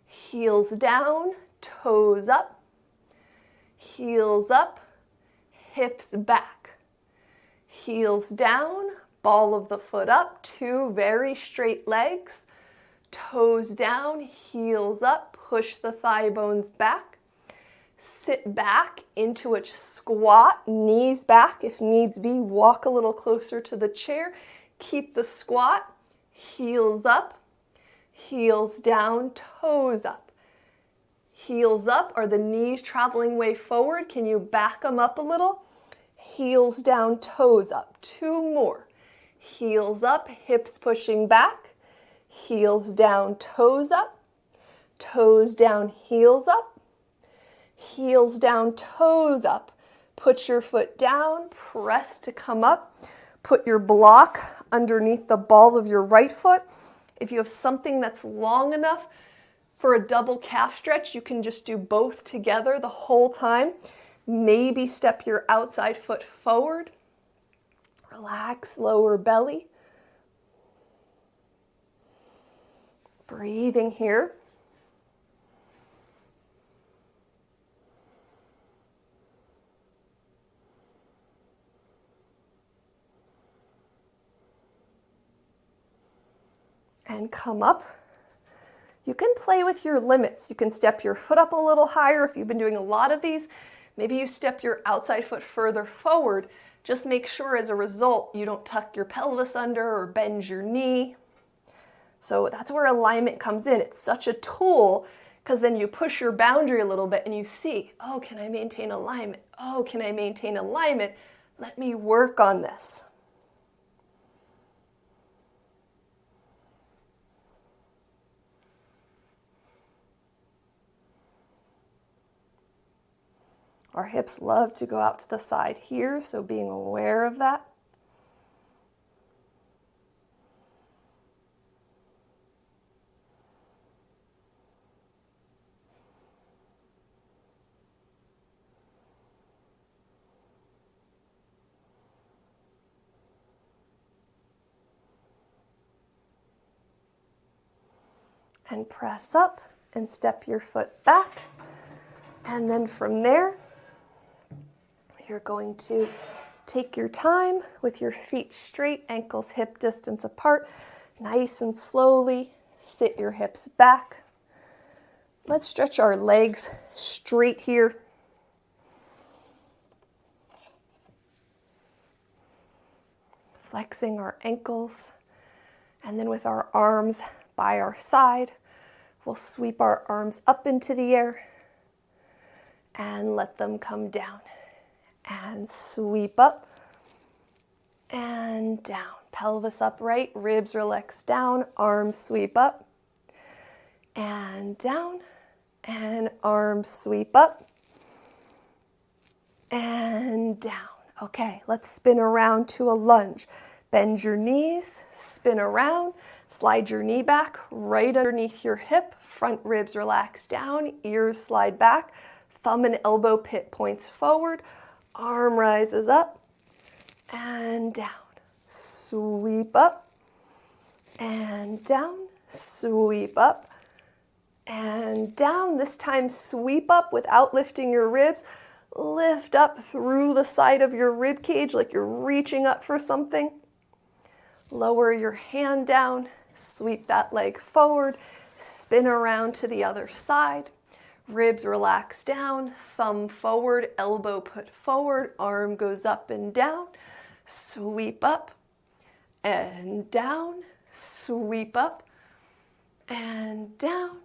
Heels down, toes up, heels up, hips back. Heels down, ball of the foot up, 2 very straight legs. Toes down, heels up, push the thigh bones back. Sit back into a squat, knees back if needs be. Walk a little closer to the chair. Keep the squat, heels up, heels down, toes up. Heels up. Are the knees traveling way forward? Can you back them up a little? Heels down, toes up. 2 more. Heels up, hips pushing back. Heels down, toes up. Toes down, heels up. Heels down, toes up. Put your foot down, press to come up. Put your block underneath the ball of your right foot. If you have something that's long enough for a double calf stretch, you can just do both together the whole time. Maybe step your outside foot forward. Relax lower belly. Breathing here. And come up. You can play with your limits. You can step your foot up a little higher if you've been doing a lot of these. Maybe you step your outside foot further forward. Just make sure as a result you don't tuck your pelvis under or bend your knee. So that's where alignment comes in. It's such a tool because then you push your boundary a little bit and you see, oh, can I maintain alignment? Oh, can I maintain alignment? Let me work on this. Our hips love to go out to the side here, so being aware of that. and press up and step your foot back. And then from there, you're going to take your time with your feet straight, ankles hip distance apart, nice and slowly sit your hips back. Let's stretch our legs straight here. Flexing our ankles, and then with our arms by our side, we'll sweep our arms up into the air and let them come down. And sweep up and down. Pelvis upright, ribs relax down, arms sweep up and down, and arms sweep up and down. Okay, let's spin around to a lunge. Bend your knees, spin around, slide your knee back right underneath your hip, front ribs relax down, ears slide back, thumb and elbow pit points forward, arm rises up and down. Sweep up and down, sweep up and down. This time sweep up without lifting your ribs. Lift up through the side of your rib cage like you're reaching up for something. Lower your hand down, sweep that leg forward, spin around to the other side. Ribs relax down, thumb forward, elbow put forward, arm goes up and down. Sweep up and down, sweep up and down,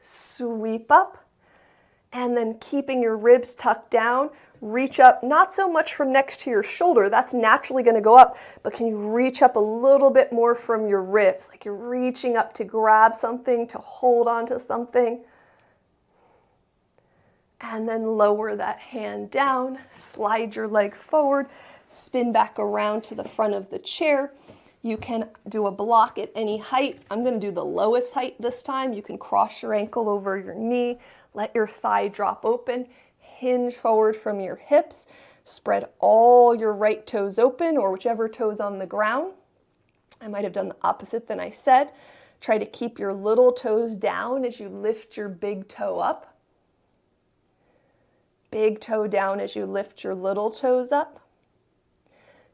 sweep up. And then keeping your ribs tucked down, reach up, not so much from next to your shoulder, that's naturally going to go up, but can you reach up a little bit more from your ribs, like you're reaching up to grab something, to hold onto something. And then lower that hand down, slide your leg forward, spin back around to the front of the chair. You can do a block at any height. I'm going to do the lowest height this time. You can cross your ankle over your knee, let your thigh drop open, hinge forward from your hips, spread all your right toes open or whichever toes on the ground. I might have done the opposite than I said. Try to keep your little toes down as you lift your big toe up. Big toe down as you lift your little toes up.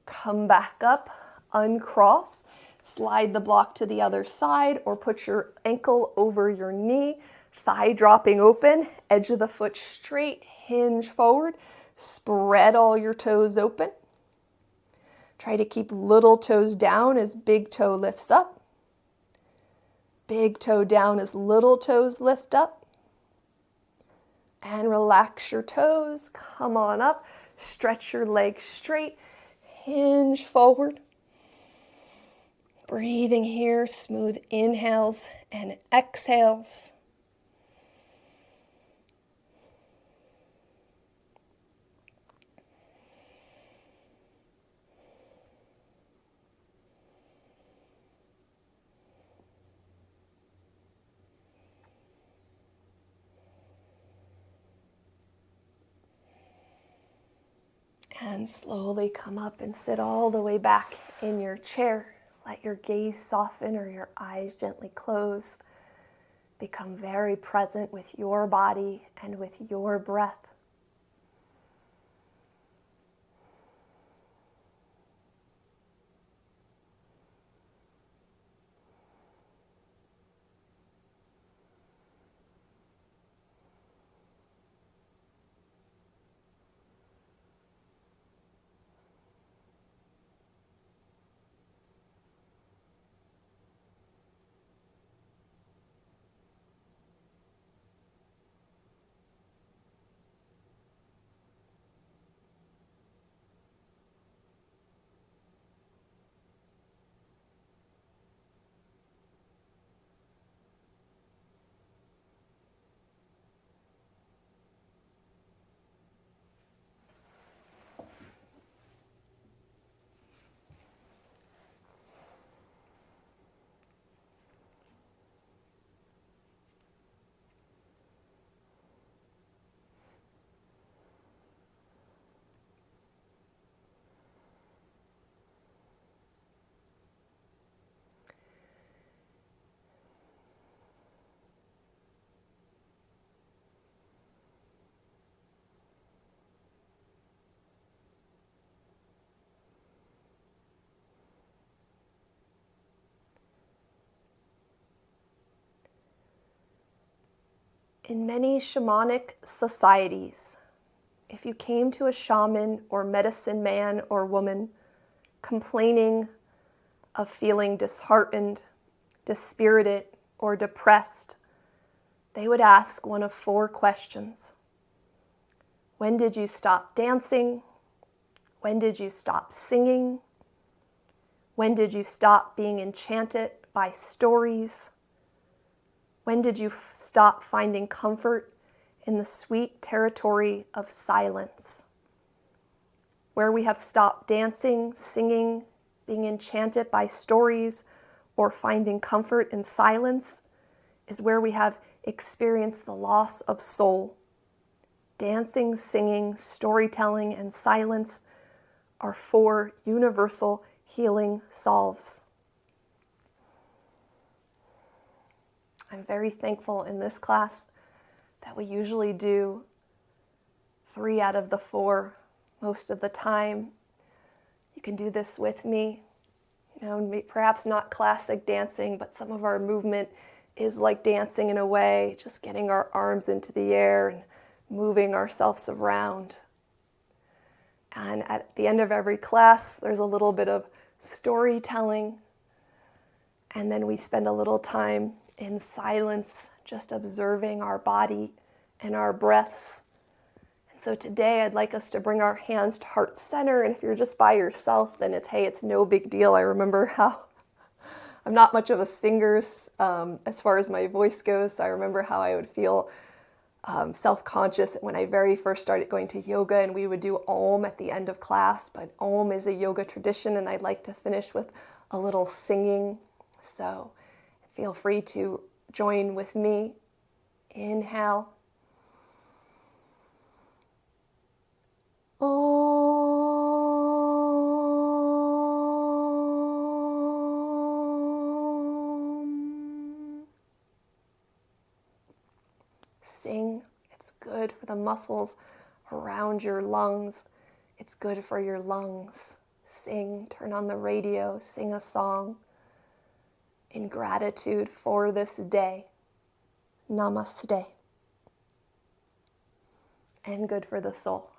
Come back up, uncross, slide the block to the other side or put your ankle over your knee, thigh dropping open, edge of the foot straight, hinge forward, spread all your toes open. Try to keep little toes down as big toe lifts up. Big toe down as little toes lift up. And relax your toes, come on up, stretch your legs straight, hinge forward. Breathing here, smooth inhales and exhales. And slowly come up and sit all the way back in your chair. Let your gaze soften or your eyes gently close. Become very present with your body and with your breath. In many shamanic societies, if you came to a shaman or medicine man or woman complaining of feeling disheartened, dispirited, or depressed, they would ask one of 4 questions. When did you stop dancing? When did you stop singing? When did you stop being enchanted by stories? When did you stop finding comfort in the sweet territory of silence? Where we have stopped dancing, singing, being enchanted by stories, or finding comfort in silence is where we have experienced the loss of soul. Dancing, singing, storytelling, and silence are 4 universal healing solves. I'm very thankful in this class that we usually do 3 out of the 4 most of the time. You can do this with me. Perhaps not classic dancing, but some of our movement is like dancing in a way, just getting our arms into the air and moving ourselves around. And at the end of every class, there's a little bit of storytelling. And then we spend a little time in silence, just observing our body and our breaths. And so today I'd like us to bring our hands to heart center. And if you're just by yourself, then it's no big deal. I remember how I'm not much of a singer as far as my voice goes. So I remember how I would feel self-conscious when I very first started going to yoga, and we would do Om at the end of class. But Om is a yoga tradition, and I'd like to finish with a little singing. So feel free to join with me. Inhale. Om. Sing. It's good for the muscles around your lungs. It's good for your lungs. Sing. Turn on the radio. Sing a song in gratitude for this day. Namaste. And good for the soul.